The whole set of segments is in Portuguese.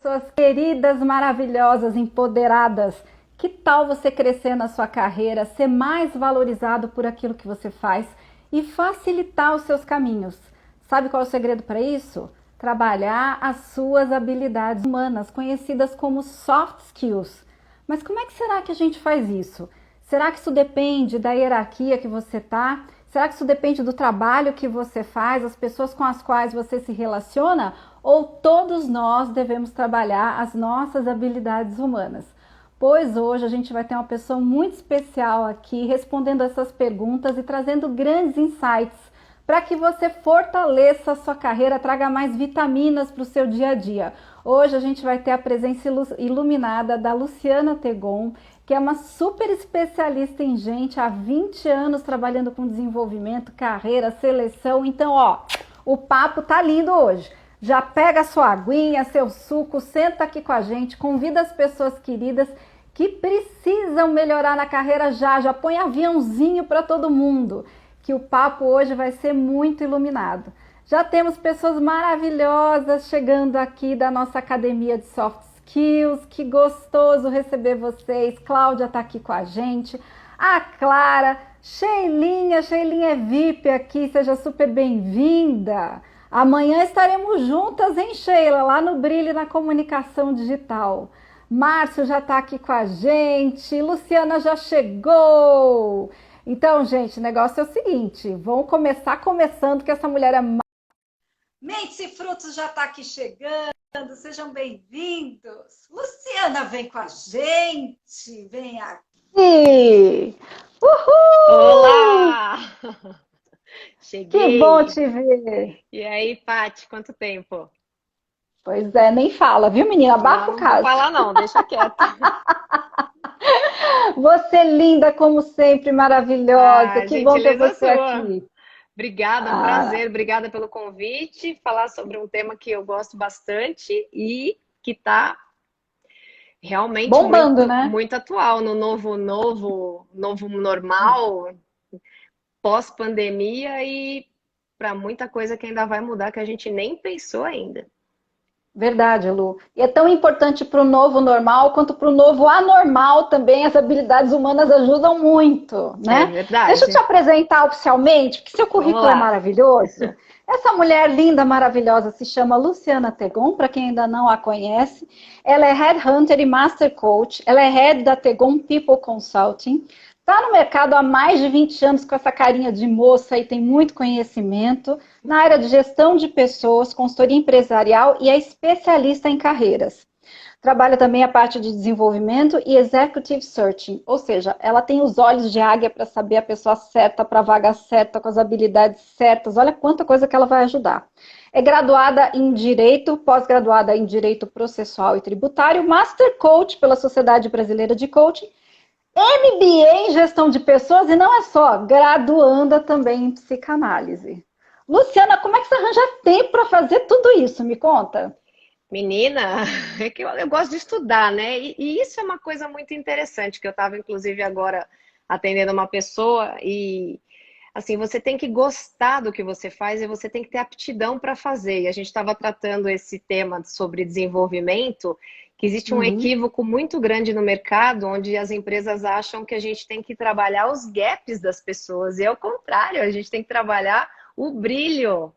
pessoas queridas, maravilhosas, empoderadas. Que tal você crescer na sua carreira, ser mais valorizado por aquilo que você faz e facilitar os seus caminhos? Sabe qual é o segredo para isso? Trabalhar as suas habilidades humanas, conhecidas como soft skills. Mas como é que será que a gente faz isso? Será que isso depende da hierarquia que você está? Será que isso depende do trabalho que você faz, as pessoas com as quais você se relaciona? Ou todos nós devemos trabalhar as nossas habilidades humanas? Pois hoje a gente vai ter uma pessoa muito especial aqui respondendo essas perguntas e trazendo grandes insights para que você fortaleça a sua carreira, traga mais vitaminas para o seu dia a dia. Hoje a gente vai ter a presença iluminada da Luciana Tegon, que é uma super especialista em gente, há 20 anos trabalhando com desenvolvimento, carreira, seleção. Então, ó, o papo tá lindo hoje. Já pega a sua aguinha, seu suco, senta aqui com a gente, convida as pessoas queridas que precisam melhorar na carreira já põe aviãozinho para todo mundo, que o papo hoje vai ser muito iluminado. Já temos pessoas maravilhosas chegando aqui da nossa Academia de Soft Skills, que gostoso receber vocês. Cláudia está aqui com a gente, a Clara, Sheilinha é VIP aqui, seja super bem-vinda. Amanhã estaremos juntas, hein, Sheila, lá no Brilho na Comunicação Digital. Márcio já está aqui com a gente, Luciana já chegou. Então, gente, o negócio é o seguinte, vamos começar começando, que essa mulher é... Mentes e Frutos já está aqui chegando, sejam bem-vindos. Luciana, vem com a gente, vem aqui. Uhul! Olá! Cheguei. Que bom te ver. E aí, Paty, quanto tempo? Pois é, nem fala, viu, menina? Abafa o Não caso. vou falar não, deixa quieto. Você é linda como sempre, maravilhosa. Que bom ter Gentileza você sua. aqui. Obrigada, é um prazer. Obrigada pelo convite. Falar sobre um tema que eu gosto bastante e que está realmente Bombando, muito, né? muito atual no novo normal, pós-pandemia e para muita coisa que ainda vai mudar que a gente nem pensou ainda. Verdade, Lu. E é tão importante para o novo normal quanto para o novo anormal também. As habilidades humanas ajudam muito, É né? Deixa eu te verdade. apresentar oficialmente, porque seu Vamos currículo é lá. maravilhoso. Essa mulher linda, maravilhosa, se chama Luciana Tegon, para quem ainda não a conhece. Ela é Headhunter e Master Coach. Ela é Head da Tegon People Consulting. Está no mercado há mais de 20 anos com essa carinha de moça e tem muito conhecimento na área de gestão de pessoas, consultoria empresarial e é especialista em carreiras. Trabalha também a parte de desenvolvimento e executive searching, ou seja, ela tem os olhos de águia para saber a pessoa certa, para a vaga certa, com as habilidades certas. Olha quanta coisa que ela vai ajudar. É graduada em Direito, pós-graduada em Direito Processual e Tributário, Master Coach pela Sociedade Brasileira de Coaching, MBA em Gestão de Pessoas e não é só, graduanda também em Psicanálise. Luciana, como é que você arranja tempo para fazer tudo isso? Me conta. Menina, é que eu gosto de estudar, né? E isso é uma coisa muito interessante, que eu estava, inclusive, agora atendendo uma pessoa e, assim, você tem que gostar do que você faz e você tem que ter aptidão para fazer. E a gente estava tratando esse tema sobre desenvolvimento, que existe um Uhum. equívoco muito grande no mercado, onde as empresas acham que a gente tem que trabalhar os gaps das pessoas. E é o contrário, a gente tem que trabalhar o brilho,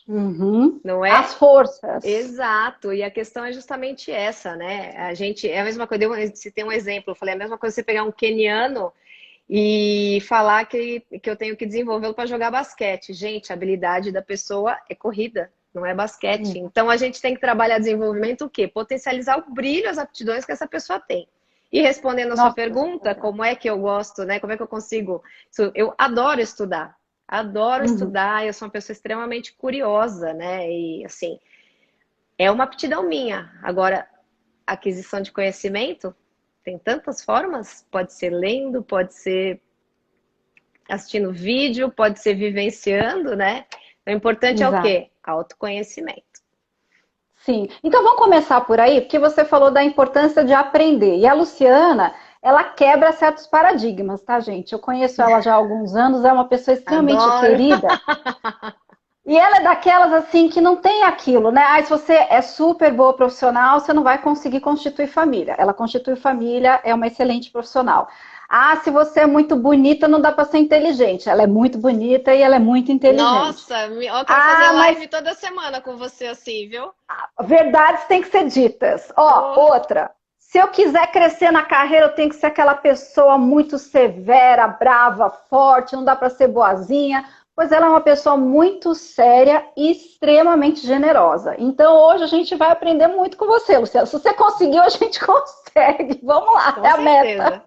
Uhum. não é? As forças. Exato, e a questão é justamente essa, né? A gente, é a mesma coisa, eu citei um exemplo, eu falei, é a mesma coisa você pegar um queniano e falar que eu tenho que desenvolvê-lo para jogar basquete. Gente, a habilidade da pessoa é corrida, não é basquete. Uhum. Então a gente tem que trabalhar desenvolvimento o quê? Potencializar o brilho, as aptidões que essa pessoa tem. E respondendo a sua Nossa, pergunta, como é que eu gosto, né? Como é que eu consigo? Eu adoro estudar. Adoro uhum. estudar, eu sou uma pessoa extremamente curiosa, né? E assim, é uma aptidão minha. Agora, aquisição de conhecimento tem tantas formas. Pode ser lendo, pode ser assistindo vídeo, pode ser vivenciando, né? O importante é o Exato. quê? Autoconhecimento. Sim. Então vamos começar por aí, porque você falou da importância de aprender. E a Luciana, ela quebra certos paradigmas, tá, gente? Eu conheço ela já há alguns anos, é uma pessoa extremamente Adoro! querida. E ela é daquelas assim que não tem aquilo, né? Ah, se você é super boa profissional, você não vai conseguir constituir família. Ela constitui família, é uma excelente profissional. Ah, se você é muito bonita, não dá para ser inteligente. Ela é muito bonita e ela é muito inteligente. Nossa, eu quero fazer Ah, mas live toda semana com você assim, viu? verdades têm que ser ditas. Ó, Oh, outra. Se eu quiser crescer na carreira, eu tenho que ser aquela pessoa muito severa, brava, forte, não dá para ser boazinha, pois ela é uma pessoa muito séria e extremamente generosa. Então hoje a gente vai aprender muito com você, Luciana. Se você conseguiu, a gente consegue. Vamos lá, é com a meta.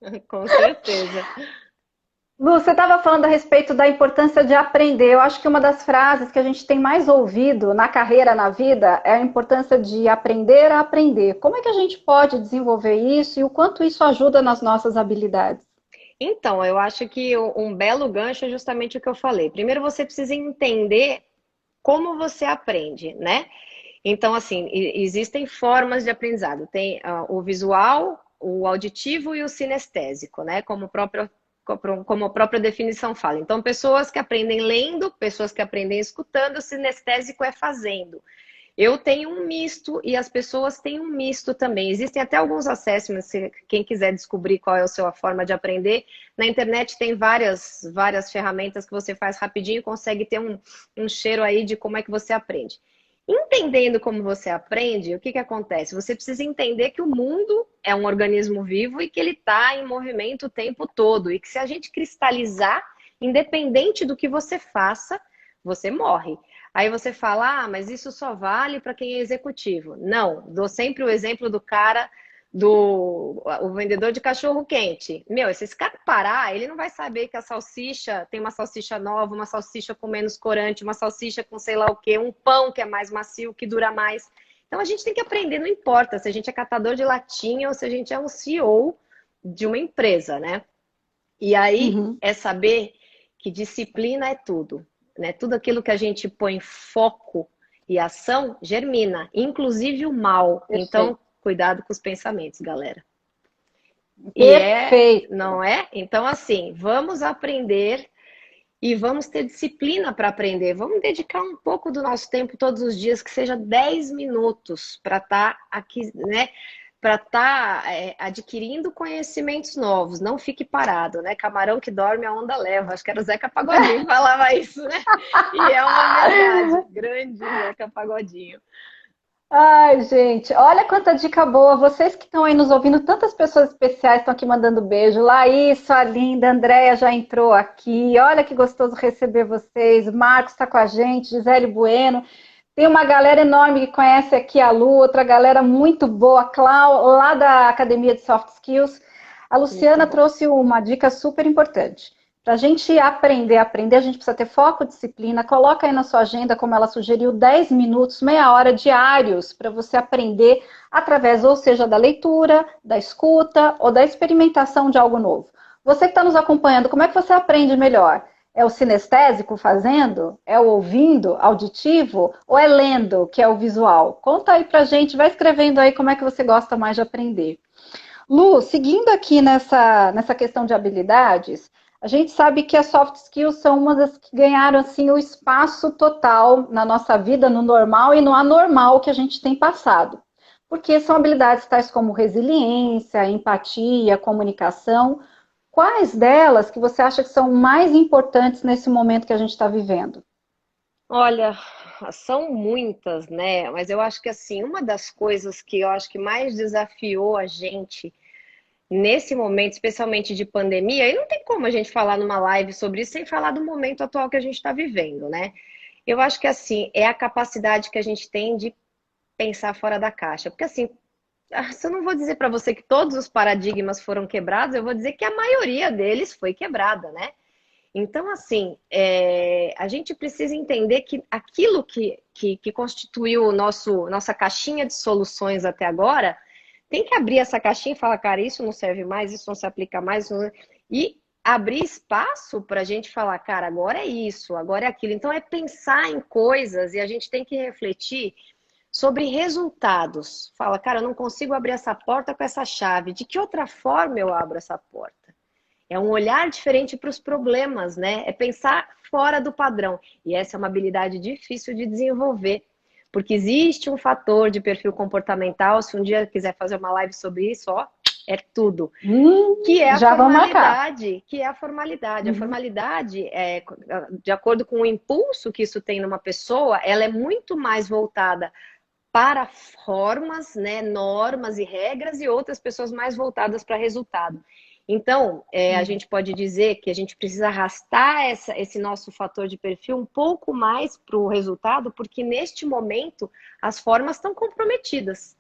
certeza, com certeza. Lu, você estava falando a respeito da importância de aprender. Eu acho que uma das frases que a gente tem mais ouvido na carreira, na vida, é a importância de aprender a aprender. Como é que a gente pode desenvolver isso e o quanto isso ajuda nas nossas habilidades? Então, eu acho que um belo gancho é justamente o que eu falei. Primeiro, você precisa entender como você aprende, né? Então, assim, existem formas de aprendizado. Tem o visual, o auditivo e o sinestésico, né? Como a própria definição fala. Então, pessoas que aprendem lendo, pessoas que aprendem escutando, o sinestésico é fazendo. Eu tenho um misto e as pessoas têm um misto também. Existem até alguns assessments, se quem quiser descobrir qual é a sua forma de aprender. Na internet tem várias ferramentas que você faz rapidinho e consegue ter um cheiro aí de como é que você aprende. Entendendo como você aprende, o que acontece? Você precisa entender que o mundo é um organismo vivo e que ele está em movimento o tempo todo. E que se a gente cristalizar, independente do que você faça, você morre. Aí você fala, ah, mas isso só vale para quem é executivo. Não, dou sempre o exemplo do cara o vendedor de cachorro quente. Meu, se esse cara parar, ele não vai saber que a salsicha tem uma salsicha nova, uma salsicha com menos corante, uma salsicha com sei lá o quê, um pão que é mais macio, que dura mais. Então a gente tem que aprender, não importa se a gente é catador de latinha ou se a gente é um CEO de uma empresa, né? E aí Uhum, é saber que disciplina é tudo, né? Tudo aquilo que a gente põe foco e ação germina, inclusive o mal. perfeito. Então, cuidado com os pensamentos, galera. Perfeito. Não é? Então, assim, vamos aprender e vamos ter disciplina para aprender. Vamos dedicar um pouco do nosso tempo todos os dias, que seja 10 minutos para estar aqui, né? Para estar adquirindo conhecimentos novos. Não fique parado, né? Camarão que dorme, a onda leva. Acho que era o Zeca Pagodinho que falava isso, né? E é uma verdade. Grande Zeca Pagodinho. Ai, gente, olha quanta dica boa. Vocês que estão aí nos ouvindo, tantas pessoas especiais estão aqui mandando beijo. Laís, sua linda, Andréia já entrou aqui. Olha que gostoso receber vocês. Marcos está com a gente, Gisele Bueno. Tem uma galera enorme que conhece aqui a Lu, outra galera muito boa, Clau, lá da Academia de Soft Skills. A Muito Luciana bom. trouxe uma dica super importante. Para a gente aprender, a gente precisa ter foco, disciplina. Coloca aí na sua agenda, como ela sugeriu, 10 minutos, meia hora diários para você aprender através, ou seja, da leitura, da escuta ou da experimentação de algo novo. Você que está nos acompanhando, como é que você aprende melhor? É o sinestésico fazendo? É o ouvindo, auditivo? Ou é lendo, que é o visual? Conta aí pra gente, vai escrevendo aí como é que você gosta mais de aprender. Lu, seguindo aqui nessa questão de habilidades, a gente sabe que as soft skills são uma das que ganharam assim o espaço total na nossa vida, no normal e no anormal que a gente tem passado. Porque são habilidades tais como resiliência, empatia, comunicação. Quais delas que você acha que são mais importantes nesse momento que a gente está vivendo? Olha, são muitas, né? Mas eu acho que assim, uma das coisas que eu acho que mais desafiou a gente nesse momento, especialmente de pandemia, e não tem como a gente falar numa live sobre isso sem falar do momento atual que a gente está vivendo, né? Eu acho que assim, é a capacidade que a gente tem de pensar fora da caixa. Porque assim, se eu não vou dizer para você que todos os paradigmas foram quebrados, eu vou dizer que a maioria deles foi quebrada, né? Então, assim, a gente precisa entender que aquilo que constituiu nossa caixinha de soluções até agora, tem que abrir essa caixinha e falar, cara, isso não serve mais, isso não se aplica mais, e abrir espaço para a gente falar, cara, agora é isso, agora é aquilo. Então, é pensar em coisas e a gente tem que refletir sobre resultados. Fala, cara, eu não consigo abrir essa porta com essa chave. De que outra forma eu abro essa porta? É um olhar diferente para os problemas, né? É pensar fora do padrão. E essa é uma habilidade difícil de desenvolver, porque existe um fator de perfil comportamental. Se um dia quiser fazer uma live sobre isso, ó, é tudo. Que é a Já vamos marcar. formalidade, que é a formalidade. A Uhum. formalidade, de acordo com o impulso que isso tem numa pessoa, ela é muito mais voltada para formas, né, normas e regras, e outras pessoas mais voltadas para resultado. Então, a gente pode dizer que a gente precisa arrastar esse nosso fator de perfil um pouco mais para o resultado, porque neste momento as formas estão comprometidas,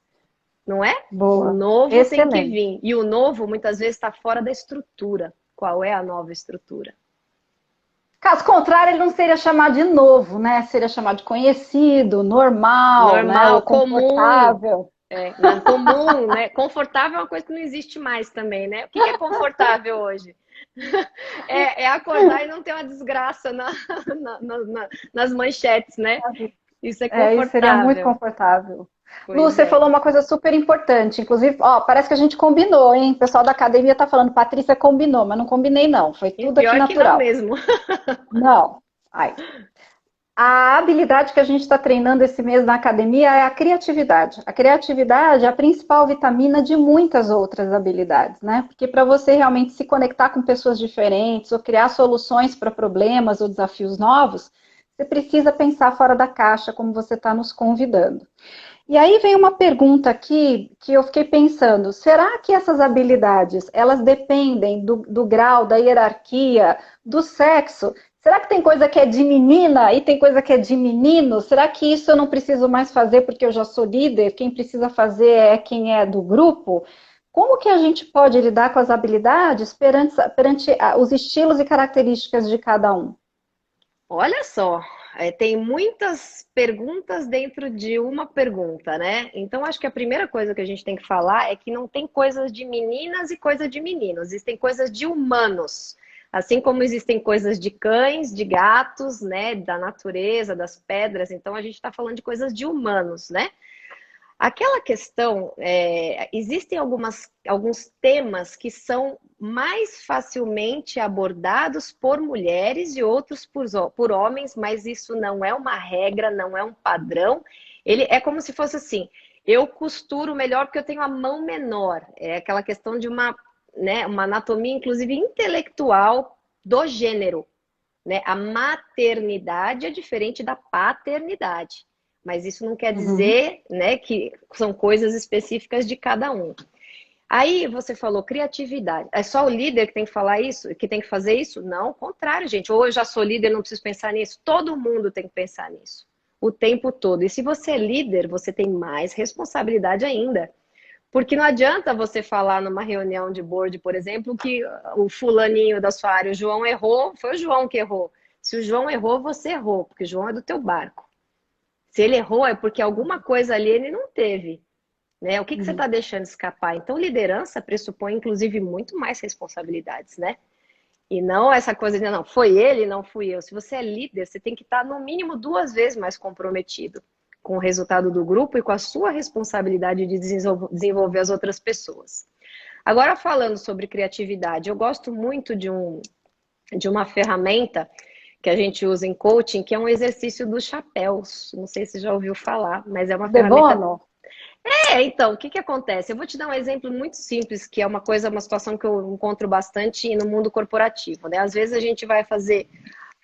não é? O Boa. novo tem que Excelente. vir. E o novo muitas vezes está fora da estrutura. Qual é a nova estrutura? Caso contrário, ele não seria chamado de novo, né? Seria chamado de conhecido, normal, né? Ou Normal, comum. confortável. Não, comum, né? Confortável é uma coisa que não existe mais também, né? O que é confortável hoje? É acordar e não ter uma desgraça nas manchetes, né? Isso é Isso seria muito confortável. confortável. Lu, Pois você é. falou uma coisa super importante. Inclusive, ó, parece que a gente combinou, hein? O pessoal da academia tá falando, Patrícia combinou, mas não combinei, não. Foi E tudo aqui pior que não natural. mesmo. Não. Ai. A habilidade que a gente está treinando esse mês na academia é a criatividade. A criatividade é a principal vitamina de muitas outras habilidades, né? Porque para você realmente se conectar com pessoas diferentes ou criar soluções para problemas ou desafios novos, você precisa pensar fora da caixa, como você está nos convidando. E aí vem uma pergunta aqui que eu fiquei pensando: será que essas habilidades elas dependem do grau, da hierarquia, do sexo? Será que tem coisa que é de menina e tem coisa que é de menino? Será que isso eu não preciso mais fazer porque eu já sou líder? Quem precisa fazer é quem é do grupo? Como que a gente pode lidar com as habilidades perante os estilos e características de cada um? Olha só, tem muitas perguntas dentro de uma pergunta, né? Então, acho que a primeira coisa que a gente tem que falar é que não tem coisas de meninas e coisa de meninos, existem coisas de humanos. Assim como existem coisas de cães, de gatos, né? Da natureza, das pedras. Então, a gente está falando de coisas de humanos, né? Aquela questão, existem alguns temas que são mais facilmente abordados por mulheres e outros por homens, mas isso não é uma regra, não é um padrão. Ele é como se fosse assim: eu costuro melhor porque eu tenho a mão menor. É aquela questão de né, uma anatomia, inclusive intelectual, do gênero. Né? A maternidade é diferente da paternidade, mas isso não quer Uhum. dizer, né, que são coisas específicas de cada um. Aí você falou criatividade. É só o líder que tem que falar isso, que tem que fazer isso? Não, ao contrário, gente. Ou eu já sou líder, não preciso pensar nisso. Todo mundo tem que pensar nisso o tempo todo. E se você é líder, você tem mais responsabilidade ainda. Porque não adianta você falar numa reunião de board, por exemplo, que o fulaninho da sua área, o João errou, foi o João que errou. Se o João errou, você errou, porque o João é do teu barco. Se ele errou, é porque alguma coisa ali ele não teve. Né? O que você Uhum. está deixando escapar? Então, liderança pressupõe, inclusive, muito mais responsabilidades, né? E não essa coisa de, não, foi ele, não fui eu. Se você é líder, você tem que estar, no mínimo, 2 vezes mais comprometido com o resultado do grupo e com a sua responsabilidade de desenvolver as outras pessoas. Agora, falando sobre criatividade, eu gosto muito de uma ferramenta que a gente usa em coaching, que é um exercício dos chapéus. Não sei se já ouviu falar, mas é uma De ferramenta. bono? Então, o que que acontece? Eu vou te dar um exemplo muito simples, que é uma situação que eu encontro bastante no mundo corporativo, né? Às vezes a gente vai fazer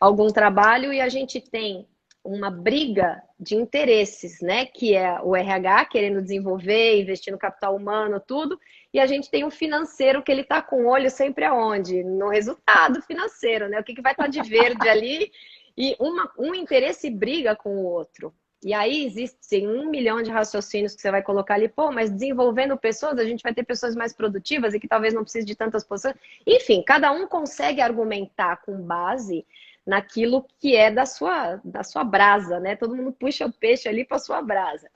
algum trabalho e a gente tem uma briga de interesses, né? Que é o RH querendo desenvolver, investir no capital humano, tudo, e a gente tem um financeiro que ele está com o olho sempre aonde? No resultado financeiro, né? O que que vai estar de verde ali? E um interesse briga com o outro. E aí existem 1 milhão de raciocínios que você vai colocar ali, pô, mas desenvolvendo pessoas, a gente vai ter pessoas mais produtivas e que talvez não precise de tantas posições. Enfim, cada um consegue argumentar com base naquilo que é da sua brasa, né? Todo mundo puxa o peixe ali para sua brasa.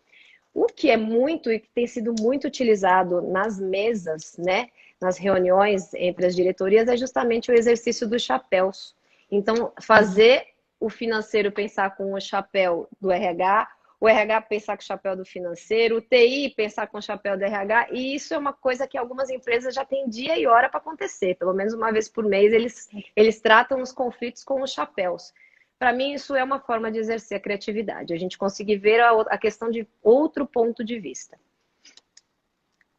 O que é muito e que tem sido muito utilizado nas mesas, né? Nas reuniões entre as diretorias, é justamente o exercício dos chapéus. Então, Uhum. fazer o financeiro pensar com o chapéu do RH, o RH pensar com o chapéu do financeiro, o TI pensar com o chapéu do RH, e isso é uma coisa que algumas empresas já têm dia e hora para acontecer. Pelo menos uma vez por mês eles tratam os conflitos com os chapéus. Para mim, isso é uma forma de exercer a criatividade, a gente conseguir ver a questão de outro ponto de vista.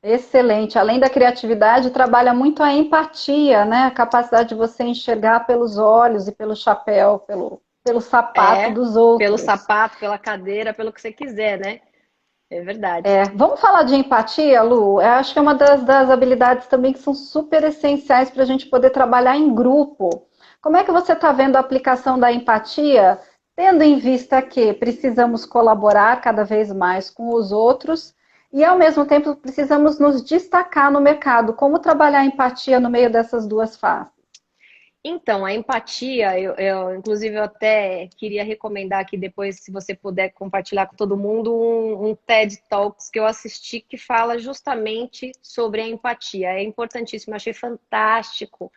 Excelente. Além da criatividade, trabalha muito a empatia, né? A capacidade de você enxergar pelos olhos e pelo chapéu, pelo sapato dos Pelo outros. sapato, pela cadeira, pelo que você quiser, né? É verdade. Vamos falar de empatia, Lu? Eu acho que é uma das habilidades também que são super essenciais para a gente poder trabalhar em grupo. Como é que você está vendo a aplicação da empatia, tendo em vista que precisamos colaborar cada vez mais com os outros e, ao mesmo tempo, precisamos nos destacar no mercado? Como trabalhar a empatia no meio dessas duas faces? Então, a empatia, inclusive eu até queria recomendar aqui depois, se você puder compartilhar com todo mundo, um TED Talks que eu assisti que fala justamente sobre a empatia. É importantíssimo, achei fantástico.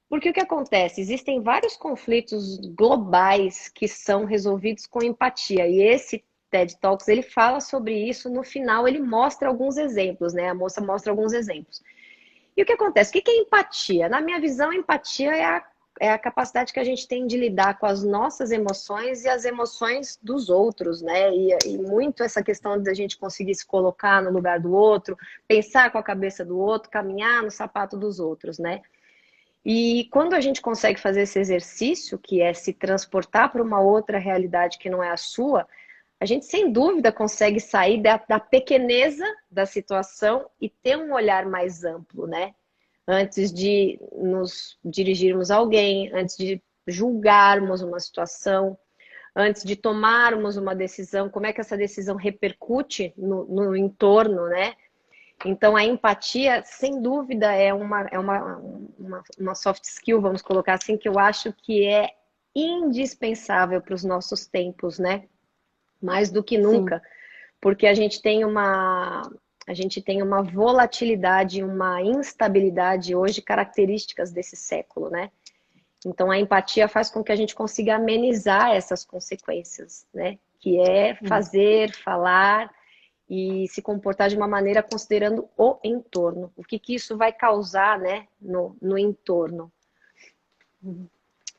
Porque o que acontece? Existem vários conflitos globais que são resolvidos com empatia. E esse TED Talks, ele fala sobre isso. No final, ele mostra alguns exemplos, né? A moça mostra alguns exemplos. E o que acontece? O que é empatia? Na minha visão, empatia é a capacidade que a gente tem de lidar com as nossas emoções e as emoções dos outros, né? E muito essa questão de a gente conseguir se colocar no lugar do outro, pensar com a cabeça do outro, caminhar no sapato dos outros, né? E quando a gente consegue fazer esse exercício, que é se transportar para uma outra realidade que não é a sua, a gente sem dúvida consegue sair da pequeneza da situação e ter um olhar mais amplo, né? Antes de nos dirigirmos a alguém, antes de julgarmos uma situação, antes de tomarmos uma decisão, como é que essa decisão repercute no entorno, né? Então, a empatia, sem dúvida, é uma soft skill, vamos colocar assim, que eu acho que é indispensável para os nossos tempos, né? Mais do que Sim. nunca, porque a gente tem uma volatilidade, uma instabilidade hoje características desse século, né? Então a empatia faz com que a gente consiga amenizar essas consequências, né? Que é fazer, falar e se comportar de uma maneira considerando o entorno. O que isso vai causar, né, no entorno.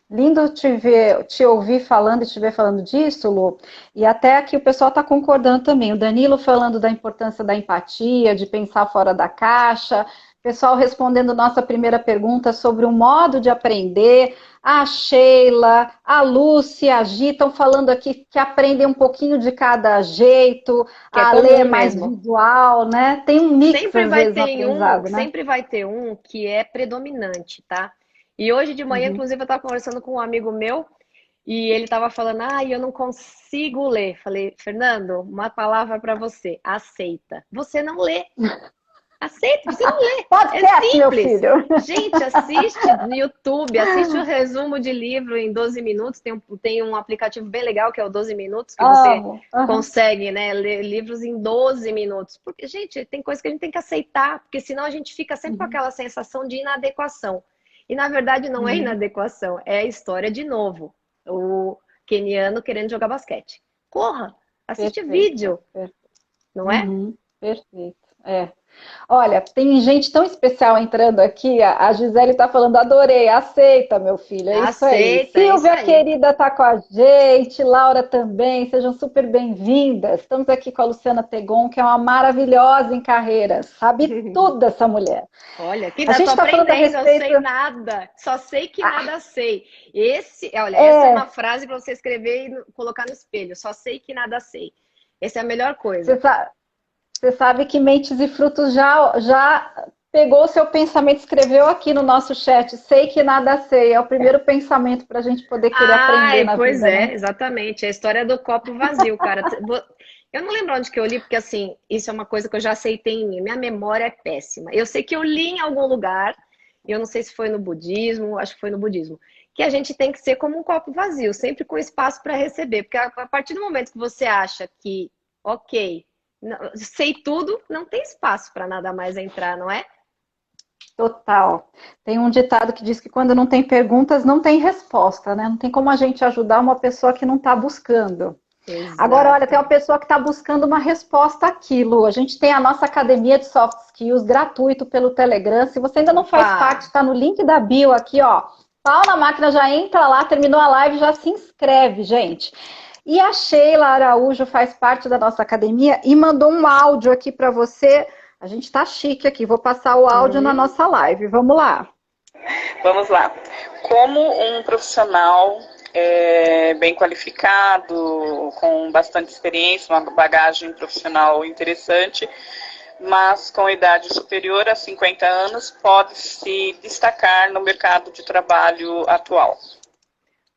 Lindo te ouvir falando e te ver falando disso, Lu. E até aqui o pessoal está concordando também. O Danilo falando da importância da empatia, de pensar fora da caixa. O pessoal respondendo nossa primeira pergunta sobre o modo de aprender. A Sheila, a Lúcia, a Gi estão falando aqui que aprendem um pouquinho de cada jeito. Que é A Lê é comum mais mesmo. visual, né? Tem um mix, às vezes, no aprendizado, né? Sempre vai ter um que é predominante, tá? E hoje de manhã, Uhum. inclusive, eu estava conversando com um amigo meu e ele estava falando, eu não consigo ler. Falei, Fernando, uma palavra para você, aceita. Você não lê. Aceita, você não lê. Pode É ser, meu simples. filho. Gente, assiste no YouTube, assiste o resumo de livro em 12 minutos. Tem um aplicativo bem legal que é o 12 Minutos, que você Amo. Uhum. consegue, né, ler livros em 12 minutos. Porque, gente, tem coisa que a gente tem que aceitar, porque senão a gente fica sempre com Uhum. aquela sensação de inadequação. E na verdade não é Uhum. inadequação, é a história de novo. O queniano querendo jogar basquete. Corra, assiste Perfeito. vídeo, não é? Uhum. Perfeito. Olha, tem gente tão especial entrando aqui. A Gisele está falando, adorei, aceita, meu filho. É isso aí. Aceita, é isso Silvia, aí. querida, está com a gente. Laura também. Sejam super bem-vindas. Estamos aqui com a Luciana Tegon, que é uma maravilhosa em carreira. Sabe tudo dessa mulher. Olha, que A eu gente tô está falando a aprendendo, eu respeito. sei nada. Só sei que nada sei. Olha, essa é uma É, frase para você escrever e colocar no espelho. Só sei que nada sei. Essa é a melhor você coisa. sabe. Você sabe que Mentes e Frutos já pegou o seu pensamento, escreveu aqui no nosso chat. Sei que nada sei. É o primeiro pensamento para a gente poder querer aprender Ai, na pois vida, é, né? exatamente. É a história do copo vazio, cara. Eu não lembro onde que eu li, porque assim, isso é uma coisa que eu já aceitei em mim. Minha memória é péssima. Eu sei que eu li em algum lugar, e eu não sei se foi no budismo, acho que foi no budismo, que a gente tem que ser como um copo vazio, sempre com espaço para receber. Porque a partir do momento que você acha que, ok, sei tudo, não tem espaço para nada mais entrar, não é? Total. Tem um ditado que diz que quando não tem perguntas, não tem resposta, né? Não tem como a gente ajudar uma pessoa que não está buscando. Agora, olha, tem Exato. uma pessoa que está buscando uma resposta àquilo. A gente tem a nossa academia de soft skills gratuito pelo Telegram. Se você ainda não Opa! faz parte, está no link da bio aqui, ó. Pau na máquina, já entra lá, terminou a live, já se inscreve, gente. E a Sheila Araújo faz parte da nossa academia e mandou um áudio aqui para você. A gente está chique aqui, vou passar o áudio na Hum. nossa live. Vamos lá. Vamos lá. Como um profissional bem qualificado, com bastante experiência, uma bagagem profissional interessante, mas com idade superior a 50 anos, pode se destacar no mercado de trabalho atual?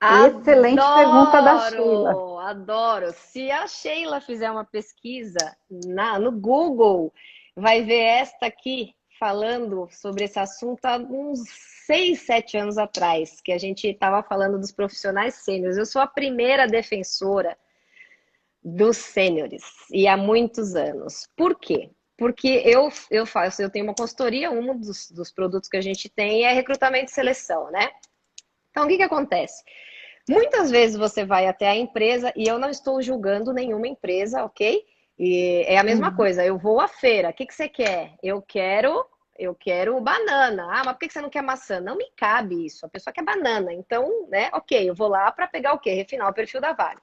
Excelente pergunta da Sheila. Adoro, adoro. Se a Sheila fizer uma pesquisa no Google, vai ver esta aqui falando sobre esse assunto há uns 6, 7 anos atrás, que a gente estava falando dos profissionais sêniores. Eu sou a primeira defensora dos sêniores e há muitos anos. Por quê? Porque eu tenho uma consultoria, um dos produtos que a gente tem é recrutamento e seleção, né? Então, o que que acontece? Muitas vezes você vai até a empresa, e eu não estou julgando nenhuma empresa, ok? E é a mesma Uhum. coisa, eu vou à feira, o que que você quer? Eu quero banana. Ah, mas por que que você não quer maçã? Não me cabe isso, a pessoa quer banana. Então, né, ok, eu vou lá para pegar o quê? Refinar o perfil da vaga.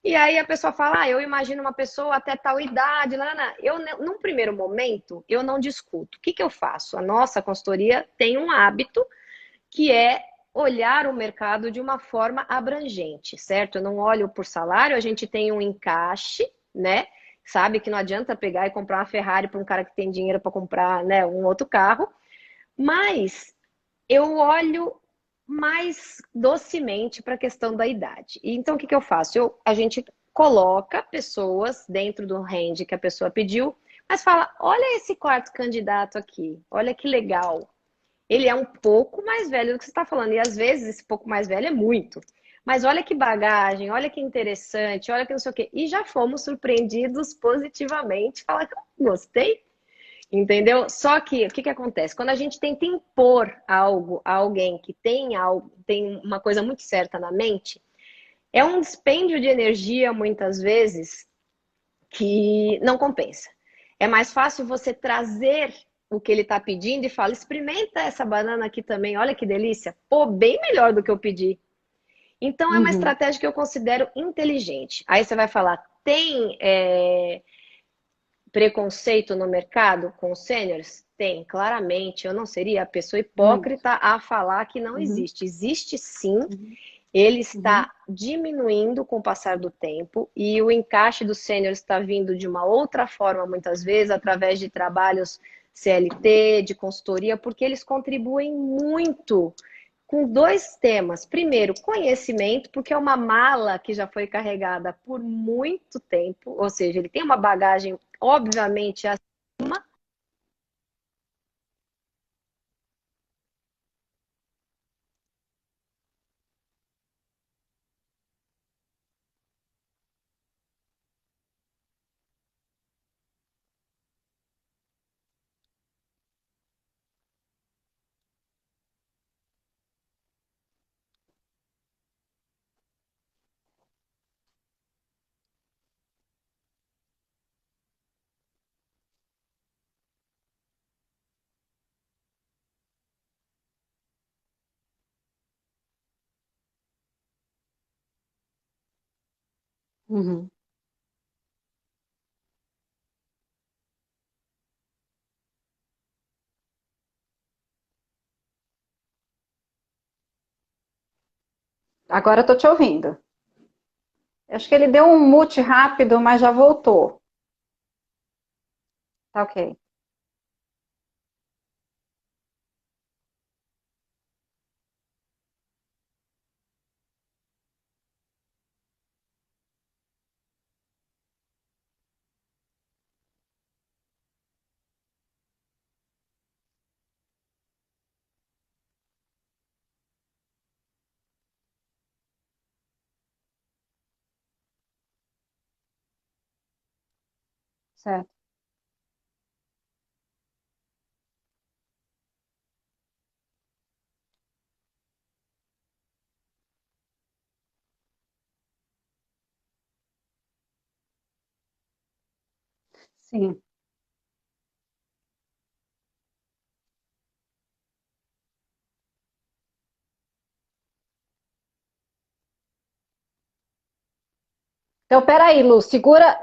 E aí a pessoa fala, eu imagino uma pessoa até tal idade, não, não, não. Num primeiro momento, eu não discuto. O que que eu faço? A nossa consultoria tem um hábito que é olhar o mercado de uma forma abrangente, certo? Eu não olho por salário, a gente tem um encaixe, né? Sabe que não adianta pegar e comprar uma Ferrari para um cara que tem dinheiro para comprar, né, um outro carro, mas eu olho mais docemente para a questão da idade. Então, o que que eu faço? A gente coloca pessoas dentro do range que a pessoa pediu, mas fala: olha esse quarto candidato aqui, olha que legal. Ele é um pouco mais velho do que você está falando, e às vezes esse pouco mais velho é muito. Mas olha que bagagem, olha que interessante, olha que não sei o quê. E já fomos surpreendidos positivamente. Fala que eu gostei, entendeu? Só que o que que acontece? Quando a gente tenta impor algo a alguém que tem algo, tem uma coisa muito certa na mente, é um dispêndio de energia muitas vezes que não compensa. É mais fácil você trazer o que ele está pedindo e fala: experimenta essa banana aqui também, olha que delícia. Pô, bem melhor do que eu pedi. Então é uma Uhum. estratégia que eu considero inteligente. Aí você vai falar: tem preconceito no mercado com os sêniores? Tem, claramente. Eu não seria a pessoa Muito. hipócrita a falar que não Uhum. existe. Existe sim. Uhum. Ele Uhum. está diminuindo com o passar do tempo e o encaixe do sênior está vindo de uma outra forma, muitas vezes, através de trabalhos CLT, de consultoria, porque eles contribuem muito com dois temas. Primeiro, conhecimento, porque é uma mala que já foi carregada por muito tempo, ou seja, ele tem uma bagagem, obviamente, acima. Uhum. Agora eu tô te ouvindo. Acho que ele deu um mute rápido, mas já voltou. Tá ok. Certo. Sim. Então, peraí, Lu, segura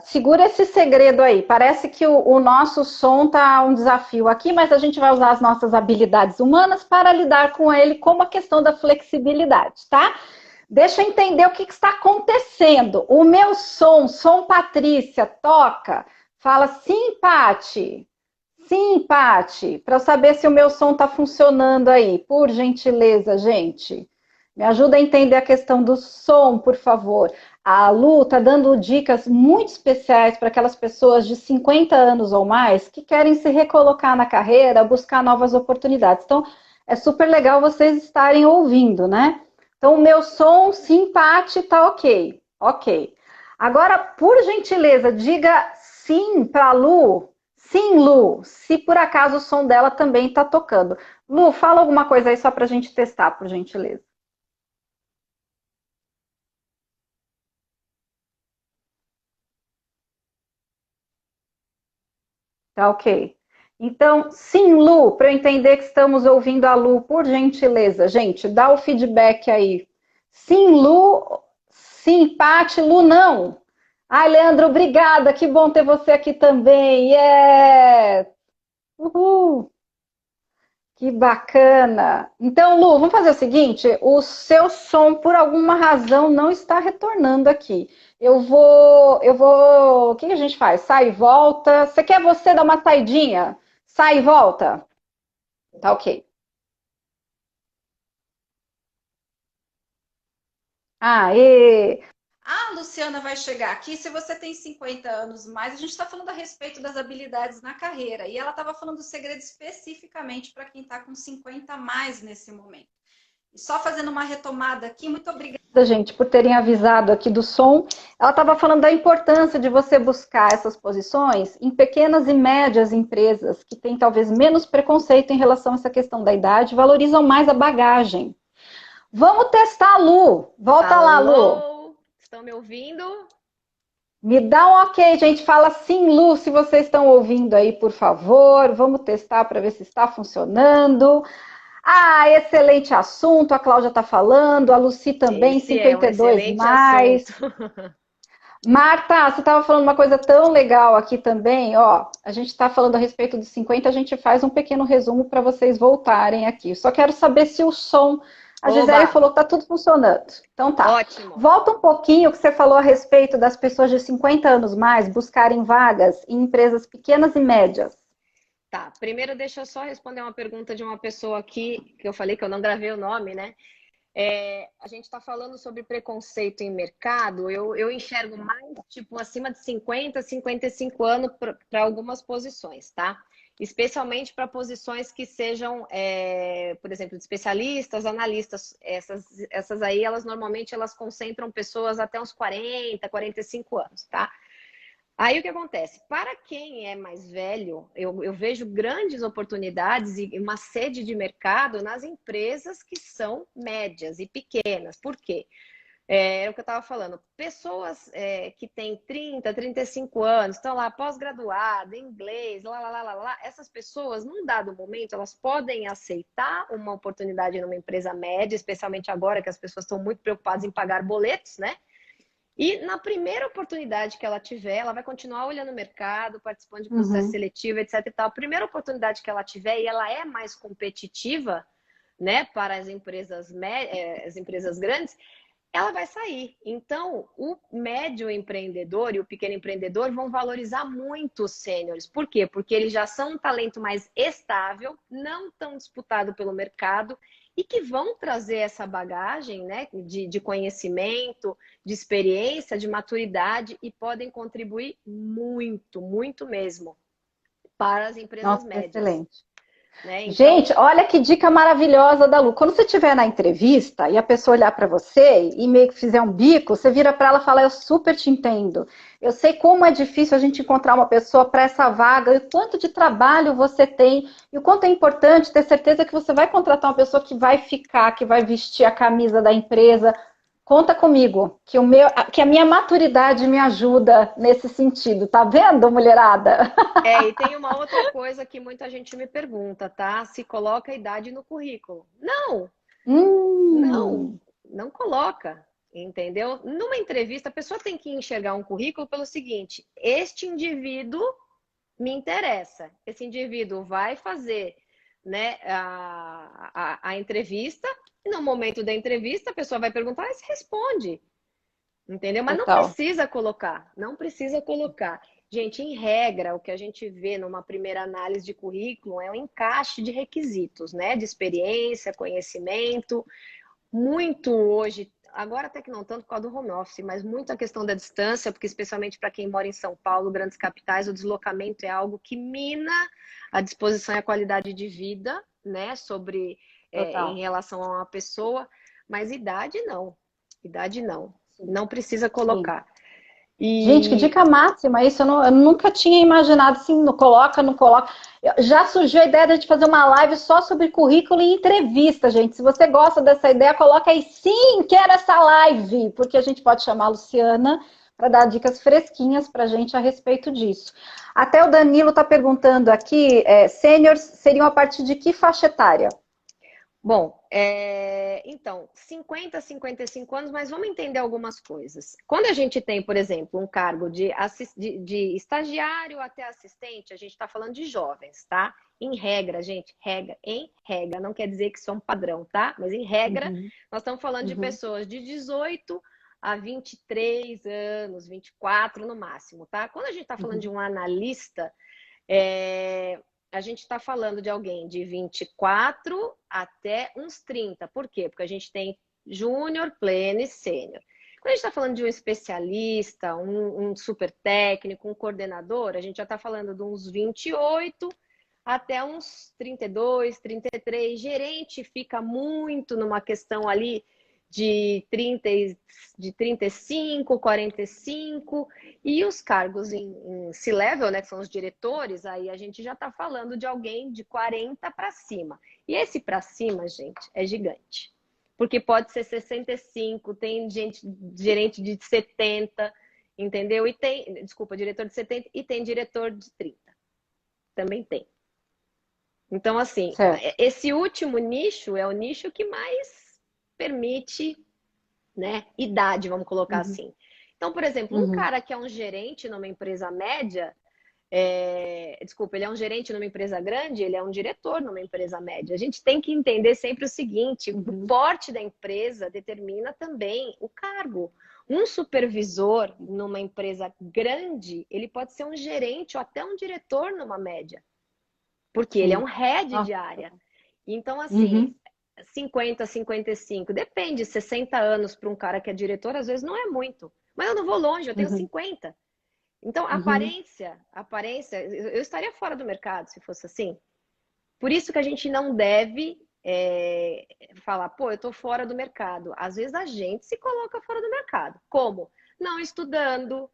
esse segredo aí. Parece que o nosso som tá um desafio aqui, mas a gente vai usar as nossas habilidades humanas para lidar com ele, como a questão da flexibilidade, tá? Deixa eu entender o que está acontecendo. O meu som Patrícia, toca. Fala sim, Pati. Sim, Pati, para eu saber se o meu som está funcionando aí. Por gentileza, gente. Me ajuda a entender a questão do som, por favor. A Lu está dando dicas muito especiais para aquelas pessoas de 50 anos ou mais que querem se recolocar na carreira, buscar novas oportunidades. Então, é super legal vocês estarem ouvindo, né? Então, o meu som, sim, Pati, tá ok. Ok. Agora, por gentileza, diga sim para a Lu. Sim, Lu, se por acaso o som dela também está tocando. Lu, fala alguma coisa aí só para a gente testar, por gentileza. Tá ok. Então, sim, Lu, para eu entender que estamos ouvindo a Lu, por gentileza, gente, dá o feedback aí. Sim, Lu, sim, Pati, Lu, não. Ai, Leandro, obrigada, que bom ter você aqui também. Yeah! Uhul! Que bacana! Então, Lu, vamos fazer o seguinte: o seu som, por alguma razão, não está retornando aqui. O que a gente faz? Sai e volta. Você quer você dar uma saidinha? Sai e volta? Tá ok. Aê! A Luciana vai chegar aqui. Se você tem 50 anos mais, a gente está falando a respeito das habilidades na carreira. E ela estava falando do segredo especificamente para quem está com 50 a mais nesse momento. E só fazendo uma retomada aqui, muito obrigada, gente, por terem avisado aqui do som. Ela estava falando da importância de você buscar essas posições em pequenas e médias empresas que têm talvez menos preconceito em relação a essa questão da idade, valorizam mais a bagagem. Vamos testar a Lu. Volta lá, Lu. Alô, estão me ouvindo? Me dá um ok, gente. Fala sim, Lu, se vocês estão ouvindo aí, por favor. Vamos testar para ver se está funcionando. Ah, excelente assunto, a Cláudia está falando, a Luci também, Esse é um 52 excelente mais. assunto. Marta, você estava falando uma coisa tão legal aqui também, ó. A gente está falando a respeito dos 50, a gente faz um pequeno resumo para vocês voltarem aqui. Só quero saber se o som. A Gisele Oba, falou que está tudo funcionando. Então tá. ótimo. Volta um pouquinho que você falou a respeito das pessoas de 50 anos mais buscarem vagas em empresas pequenas e médias. Tá, primeiro deixa eu só responder uma pergunta de uma pessoa aqui, que eu falei que eu não gravei o nome, né? A gente está falando sobre preconceito em mercado, eu enxergo mais, tipo, acima de 50, 55 anos para algumas posições, tá? Especialmente para posições que sejam, por exemplo, de especialistas, analistas, essas aí, elas concentram pessoas até uns 40, 45 anos, tá? Aí o que acontece? Para quem é mais velho, eu vejo grandes oportunidades e uma sede de mercado nas empresas que são médias e pequenas. Por quê? É o que eu estava falando. Pessoas que têm 30, 35 anos, estão lá pós-graduada, inglês, essas pessoas, num dado momento, elas podem aceitar uma oportunidade numa empresa média, especialmente agora que as pessoas estão muito preocupadas em pagar boletos, né? E na primeira oportunidade que ela tiver, ela vai continuar olhando o mercado, participando de processo seletivo, etc e tal. A primeira oportunidade que ela tiver e ela é mais competitiva, né, para as empresas grandes, ela vai sair. Então, o médio empreendedor e o pequeno empreendedor vão valorizar muito os sêniores. Por quê? Porque eles já são um talento mais estável, não tão disputado pelo mercado e que vão trazer essa bagagem, né, de conhecimento, de experiência, de maturidade e podem contribuir muito, muito mesmo para as empresas Nossa, médias. excelente. Né? Então, Gente, olha que dica maravilhosa da Lu. Quando você estiver na entrevista e a pessoa olhar para você e meio que fizer um bico, você vira para ela e fala: Eu super te entendo. Eu sei como é difícil a gente encontrar uma pessoa para essa vaga, e o quanto de trabalho você tem, e o quanto é importante ter certeza que você vai contratar uma pessoa que vai ficar, que vai vestir a camisa da empresa Conta comigo, que a minha maturidade me ajuda nesse sentido. Tá vendo, mulherada? E tem uma outra coisa que muita gente me pergunta, tá? Se coloca a idade no currículo. Não, não, Hum, não coloca, entendeu? Numa entrevista, a pessoa tem que enxergar um currículo pelo seguinte: este indivíduo me interessa. Esse indivíduo vai fazer, né, a entrevista, e no momento da entrevista a pessoa vai perguntar e se responde, entendeu? Mas não total. precisa colocar, não precisa colocar. Gente, em regra, o que a gente vê numa primeira análise de currículo é um encaixe de requisitos, né? De experiência, conhecimento, muito hoje, agora até que não tanto por causa do home office, mas muito a questão da distância, porque especialmente para quem mora em São Paulo, grandes capitais, o deslocamento é algo que mina a disposição e a qualidade de vida, né, sobre em Total. relação a uma pessoa, mas idade não, Sim, não precisa sim. colocar. Gente, que E dica máxima isso. Eu nunca tinha imaginado assim, não coloca, não coloca. Já surgiu a ideia de a gente fazer uma live só sobre currículo e entrevista, gente. Se você gosta dessa ideia, coloca aí, sim, quero essa live, porque a gente pode chamar a Luciana para dar dicas fresquinhas para a gente a respeito disso. Até o Danilo está perguntando aqui, sêniors seriam a partir de que faixa etária? bom, então, 50 a 55 anos, mas vamos entender algumas coisas. Quando a gente tem, por exemplo, um cargo de estagiário até assistente, a gente está falando de jovens, tá? Em regra, gente, em regra, não quer dizer que isso é um padrão, tá? Mas em regra, Uhum, nós estamos falando de uhum, pessoas de 18 a 23 anos, 24 no máximo, tá? Quando a gente está falando de uhum. um analista, é, a gente está falando de alguém de 24 até uns 30. Por quê? Porque a gente tem júnior, pleno e sênior. Quando a gente está falando de um especialista, um super técnico, um coordenador, a gente já está falando de uns 28 até uns 32, 33. Gerente fica muito numa questão ali de 30, de 35, 45. E os cargos em C-level, né, que são os diretores, aí a gente já está falando de alguém de 40 para cima. E esse para cima, gente, é gigante. Porque pode ser 65, tem gerente de 70, entendeu? E tem, desculpa, diretor de 70 e tem diretor de 30. Também tem. Então, assim, Certo. esse último nicho é o nicho que mais permite, né, idade, vamos colocar Uhum, assim. Então, por exemplo, um uhum, cara que é um gerente numa empresa média, desculpa, ele é um gerente numa empresa grande, ele é um diretor numa empresa média. A gente tem que entender sempre o seguinte: o uhum. porte da empresa determina também o cargo. Um supervisor numa empresa grande, ele pode ser um gerente ou até um diretor numa média, porque ele é um Sim. head Nossa. de área. Então, assim, Uhum, 50, 55, depende, 60 anos para um cara que é diretor, às vezes não é muito. Mas eu não vou longe, eu tenho uhum, 50. Então, uhum. aparência, eu estaria fora do mercado se fosse assim. Por isso que a gente não deve falar, pô, eu estou fora do mercado. Às vezes a gente se coloca fora do mercado. Como? Não estudando,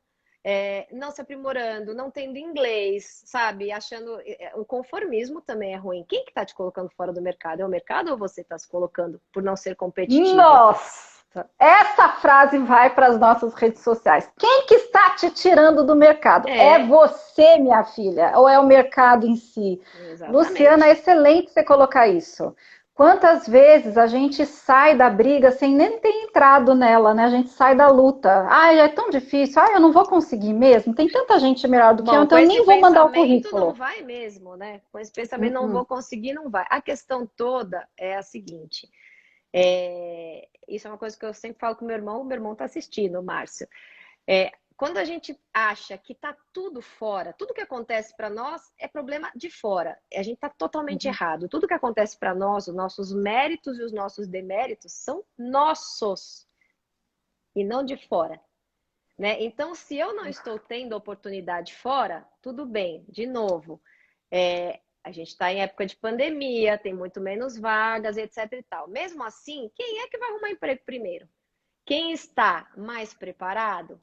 não se aprimorando, não tendo inglês, sabe? Achando. O conformismo também é ruim. Quem que está te colocando fora do mercado? É o mercado ou você está se colocando por não ser competitivo? Nossa! Essa frase vai para as nossas redes sociais. Quem que está te tirando do mercado? É É, você, minha filha, ou é o mercado em si? Luciana, é exatamente. excelente você colocar isso. Quantas vezes a gente sai da briga sem nem ter entrado nela, né? A gente sai da luta. Ai, é tão difícil. Ai, eu não vou conseguir mesmo. Tem tanta gente melhor do que eu, Bom, com então eu esse nem vou mandar o pensamento não currículo. vai mesmo, né? Com esse pensamento não Uh-uh. vou conseguir, não vai. A questão toda é a seguinte: isso é uma coisa que eu sempre falo com o meu irmão está assistindo, o Márcio. Quando a gente acha que está tudo fora, tudo que acontece para nós é problema de fora. A gente está totalmente Uhum. errado. Tudo que acontece para nós, os nossos méritos e os nossos deméritos são nossos e não de fora. Né? Então, se eu não estou tendo oportunidade fora, tudo bem, de novo. A gente está em época de pandemia, tem muito menos vagas, etc e tal. Mesmo assim, quem é que vai arrumar emprego primeiro? Quem está mais preparado?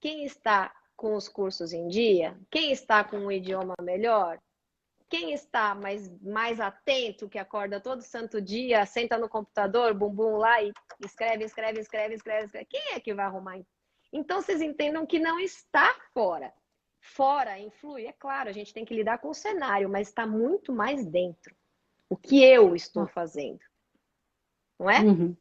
Quem está com os cursos em dia? Quem está com um idioma melhor? Quem está mais atento, que acorda todo santo dia, senta no computador, bumbum lá e escreve. Quem é que vai arrumar? Então, vocês entendam que não está fora. Fora influi, é claro, a gente tem que lidar com o cenário, mas está muito mais dentro. O que eu estou fazendo. Não é? Uhum.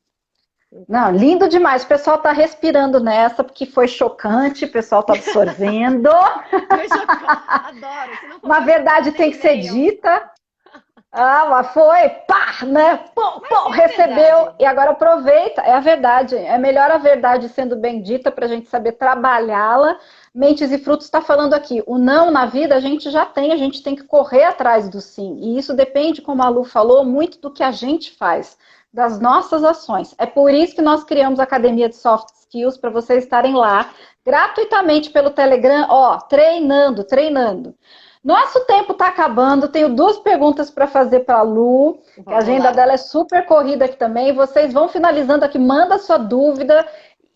Não, lindo demais. O pessoal está respirando nessa, porque foi chocante, o pessoal está absorvendo. Foi chocante, adoro. Se não for Uma verdade tem que ser dita. Ah, mas foi, pá, né? Pô, recebeu e agora aproveita. É a verdade. É melhor a verdade sendo bem dita para a gente saber trabalhá-la. Mentes e Frutos está falando aqui. O não na vida a gente já tem, a gente tem que correr atrás do sim. E isso depende, como a Lu falou, muito do que a gente faz, das nossas ações. É por isso que nós criamos a Academia de Soft Skills, para vocês estarem lá gratuitamente pelo Telegram, ó, treinando. Nosso tempo está acabando, tenho 2 perguntas para fazer para a Lu, que a agenda dela é super corrida aqui também. Vocês vão finalizando aqui, manda sua dúvida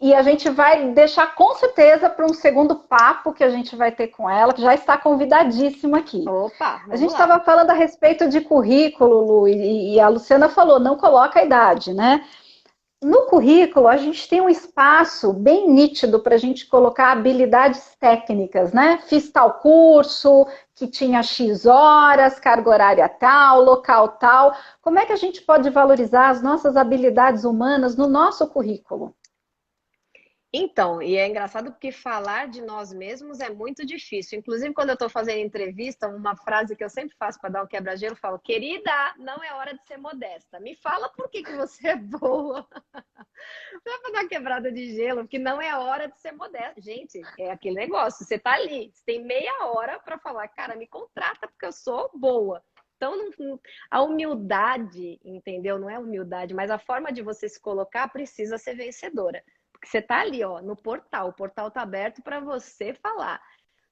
e a gente vai deixar com certeza para um segundo papo que a gente vai ter com ela, que já está convidadíssima aqui. Opa, a gente estava falando a respeito de currículo, Lu, e a Luciana falou, não coloca a idade, né? No currículo, a gente tem um espaço bem nítido para a gente colocar habilidades técnicas, né? Fiz tal curso, que tinha X horas, carga horária tal, local tal. Como é que a gente pode valorizar as nossas habilidades humanas no nosso currículo? Então, e é engraçado porque falar de nós mesmos é muito difícil. Inclusive, quando eu estou fazendo entrevista, uma frase que eu sempre faço para dar um quebra-gelo, eu falo, querida, não é hora de ser modesta. Me fala por que você é boa. Não é para dar uma quebrada de gelo, porque não é hora de ser modesta. Gente, é aquele negócio, você tá ali, você tem meia hora para falar, cara, me contrata porque eu sou boa. Então, a humildade, entendeu? Não é humildade, mas a forma de você se colocar precisa ser vencedora. Você está ali, ó, no portal. O portal está aberto para você falar.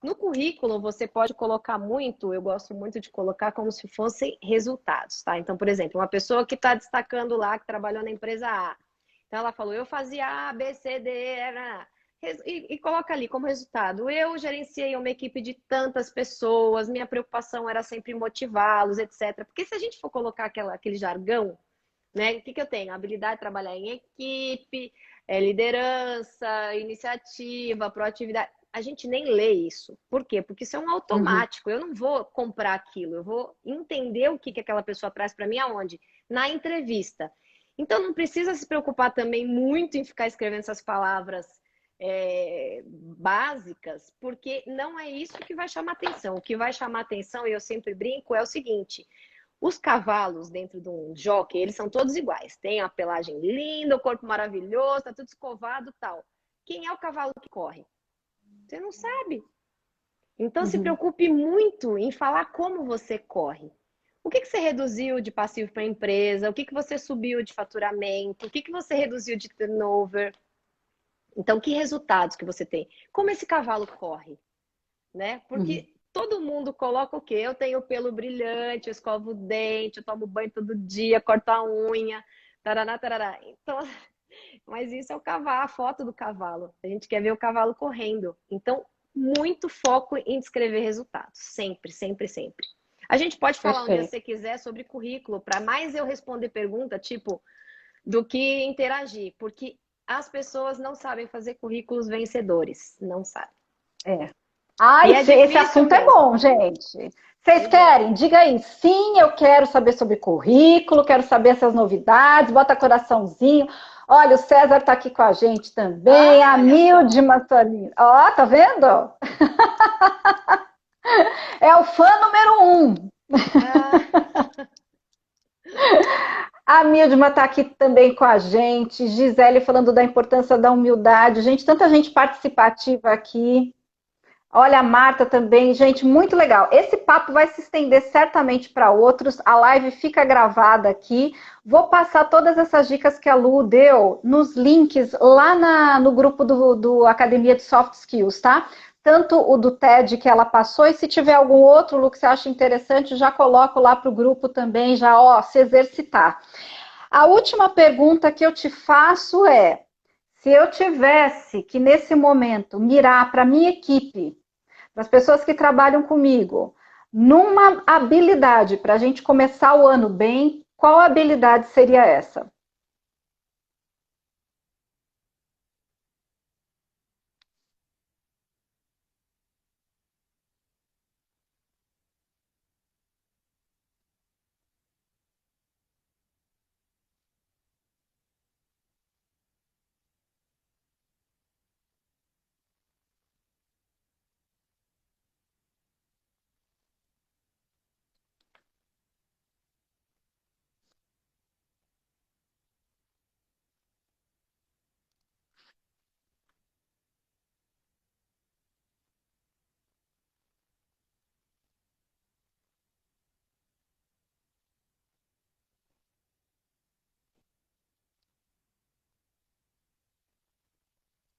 No currículo, você pode colocar muito, eu gosto muito de colocar como se fossem resultados, tá? Então, por exemplo, uma pessoa que está destacando lá, que trabalhou na empresa A. Então, ela falou, eu fazia A, B, C, D, e coloca ali como resultado. Eu gerenciei uma equipe de tantas pessoas, minha preocupação era sempre motivá-los, etc. Porque se a gente for colocar aquele jargão, né? O que eu tenho? A habilidade de trabalhar em equipe, liderança, iniciativa, proatividade. A gente nem lê isso. Por quê? Porque isso é um automático. Eu não vou comprar aquilo. Eu vou entender o que aquela pessoa traz para mim aonde? Na entrevista. Então, não precisa se preocupar também muito em ficar escrevendo essas palavras básicas, porque não é isso que vai chamar atenção. O que vai chamar atenção, e eu sempre brinco, é o seguinte... Os cavalos dentro de um jockey, eles são todos iguais. Tem a pelagem linda, o corpo maravilhoso, tá tudo escovado e tal. Quem é o cavalo que corre? Você não sabe. Então, se preocupe muito em falar como você corre. O que você reduziu de passivo para a empresa? O que você subiu de faturamento? O que você reduziu de turnover? Então, que resultados que você tem? Como esse cavalo corre? Né? Porque... Todo mundo coloca o quê? Eu tenho pelo brilhante, eu escovo o dente, eu tomo banho todo dia, corto a unha, tarará, tarará. Então, mas isso é o cavalo, a foto do cavalo. A gente quer ver o cavalo correndo. Então, muito foco em descrever resultados. Sempre, sempre, sempre. A gente pode falar onde você quiser sobre currículo, para mais eu responder pergunta, tipo, do que interagir. Porque as pessoas não sabem fazer currículos vencedores. Não sabem. Ai, esse assunto mesmo. É bom, gente. Vocês querem? Diga aí. Sim, eu quero saber sobre currículo, quero saber essas novidades, bota coraçãozinho. Olha, o César está aqui com a gente também, a Milde Massolini. Ó, tá vendo? É o fã número 1. A Mildma está aqui também com a gente. Gisele falando da importância da humildade. Gente, tanta gente participativa aqui. Olha, a Marta também, gente, muito legal. Esse papo vai se estender certamente para outros. A live fica gravada aqui. Vou passar todas essas dicas que a Lu deu nos links lá no grupo do Academia de Soft Skills, tá? Tanto o do TED que ela passou, e se tiver algum outro, Lu, que você acha interessante, já coloco lá para o grupo também, já, ó, se exercitar. A última pergunta que eu te faço é, se eu tivesse que, nesse momento, mirar para a minha equipe, para as pessoas que trabalham comigo, Numa habilidade, para a gente começar o ano bem, qual habilidade seria essa?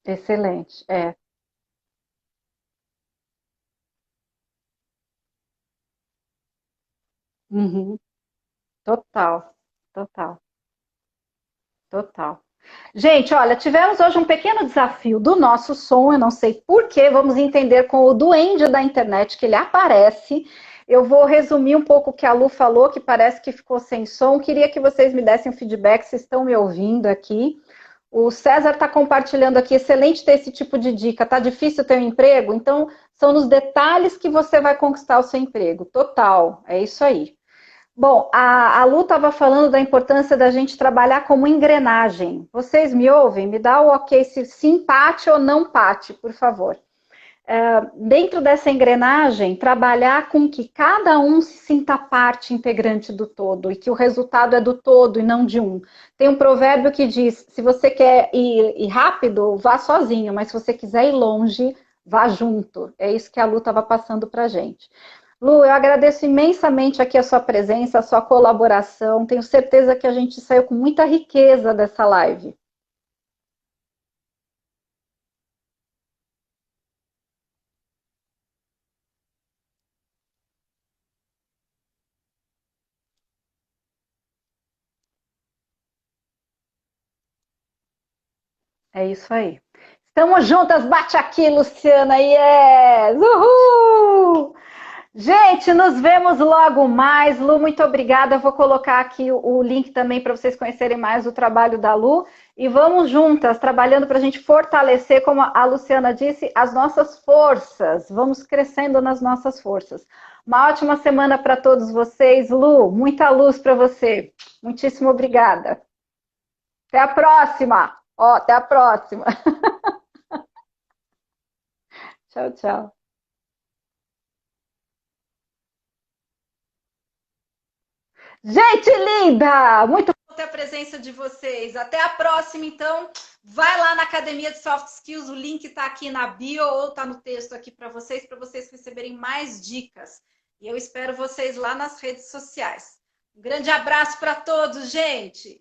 Excelente, é. Uhum. Total, total, total. Gente, olha, tivemos hoje um pequeno desafio do nosso som, eu não sei por quê, vamos entender com o duende da internet que ele aparece. Eu vou resumir um pouco o que a Lu falou, que parece que ficou sem som. Queria que vocês me dessem um feedback, se estão me ouvindo aqui. O César está compartilhando aqui, excelente ter esse tipo de dica. Tá difícil ter um emprego? Então, são nos detalhes que você vai conquistar o seu emprego. Total, é isso aí. Bom, a Lu estava falando da importância da gente trabalhar como engrenagem. Vocês me ouvem? Me dá o ok se sim pate ou não pate, por favor. Dentro dessa engrenagem, trabalhar com que cada um se sinta parte integrante do todo e que o resultado é do todo e não de um. Tem um provérbio que diz: se você quer ir rápido, vá sozinho, mas se você quiser ir longe, vá junto. É isso que a Lu estava passando para a gente. Lu, eu agradeço imensamente aqui a sua presença, a sua colaboração. Tenho certeza que a gente saiu com muita riqueza dessa live. É isso aí. Estamos juntas, bate aqui, Luciana. Yes! Uhul! Gente, nos vemos logo mais. Lu, muito obrigada. Eu vou colocar aqui o link também para vocês conhecerem mais o trabalho da Lu. E vamos juntas, trabalhando para a gente fortalecer, como a Luciana disse, as nossas forças. Vamos crescendo nas nossas forças. Uma ótima semana para todos vocês. Lu, muita luz para você. Muitíssimo obrigada. Até a próxima. Ó, até a próxima. Tchau, tchau. Gente linda! Muito bom ter a presença de vocês. Até a próxima, então. Vai lá na Academia de Soft Skills, o link está aqui na bio ou está no texto aqui para vocês receberem mais dicas. E eu espero vocês lá nas redes sociais. Um grande abraço para todos, gente!